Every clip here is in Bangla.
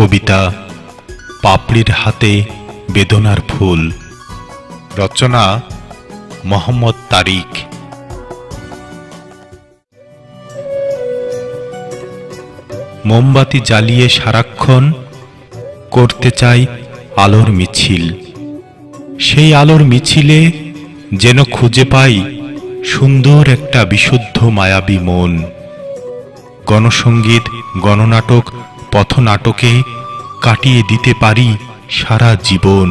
কবিতা পাপড়ির হাতে বেদনার ফুল। রচনা মোহাম্মদ তারিক। মোমবাতি জ্বালিয়ে সারাক্ষণ করতে চাই আলোর মিছিল। সেই আলোর মিছিলে যেন খুঁজে পাই সুন্দর একটা বিশুদ্ধ মায়াবী মন। গণসঙ্গীত, গণনাটক, পথনাটকে কাটিয়ে দিতে পারি সারা জীবন।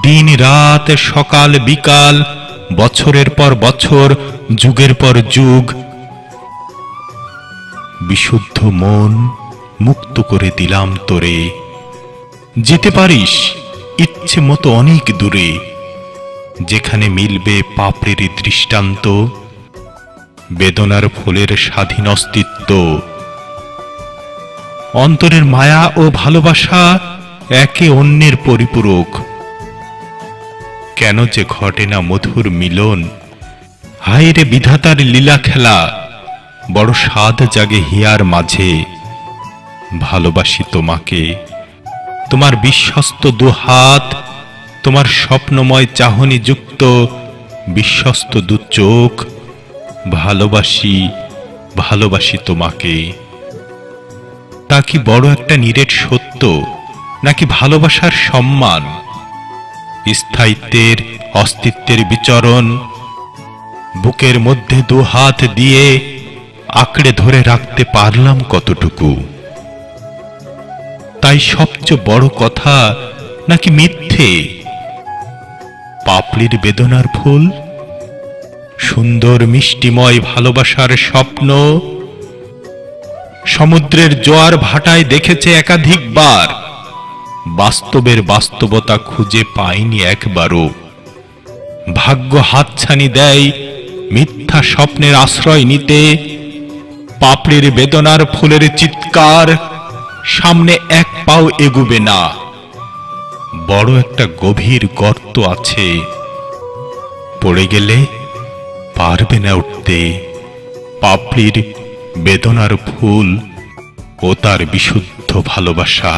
দিন রাত, সকাল বিকাল, বছরের পর বছর, যুগের পর যুগ। বিশুদ্ধ মন মুক্ত করে দিলাম তোরে। যেতে পারিস ইচ্ছে মতো অনেক দূরে, যেখানে মিলবে পাপড়ির দৃষ্টান্ত, বেদনার ফুলের স্বাধীন অস্তিত্ব। অন্তরের মায়া ও ভালোবাসা একে অন্যের পরিপূরক। কেন যে ঘটে না মধুর মিলন? হায় রে বিধাতার লীলা খেলা, বড় স্বাদ জাগে হিয়ার মাঝে। ভালোবাসি তোমাকে, তোমার বিশ্বস্ত দুহাত, তোমার স্বপ্নময় চাহনি যুক্ত বিশ্বস্ত দু চোখ। ভালোবাসি, ভালোবাসি তোমাকে। তা কি বড় একটা নিরেট সত্য, নাকি ভালোবাসার সম্মান? স্থায়িত্বের, অস্তিত্বের বিচরণ। বুকের মধ্যে দুহাত দিয়ে আঁকড়ে ধরে রাখতে পারলাম কতটুকু? তাই সবচেয়ে বড় কথা নাকি মিথ্যে? পাপড়ির বেদনার ফুল, সুন্দর মিষ্টিময় ভালোবাসার স্বপ্ন। সমুদ্রের জোয়ার ভাটায় দেখেছে একাধিকবার, বাস্তবের বাস্তবতা খুঁজে পায়নি একবারও। ভাগ্য হাতছানি দেয় মিথ্যা স্বপ্নের আশ্রয় নিতে। পাপড়ির বেদনার ফুলের চিৎকার, সামনে এক পাও এগুবে না। বড় একটা গভীর গর্ত আছে, পড়ে গেলে পারবে না উঠতে। পাপড়ির বেদনার ফুল ও তার বিশুদ্ধ ভালোবাসা।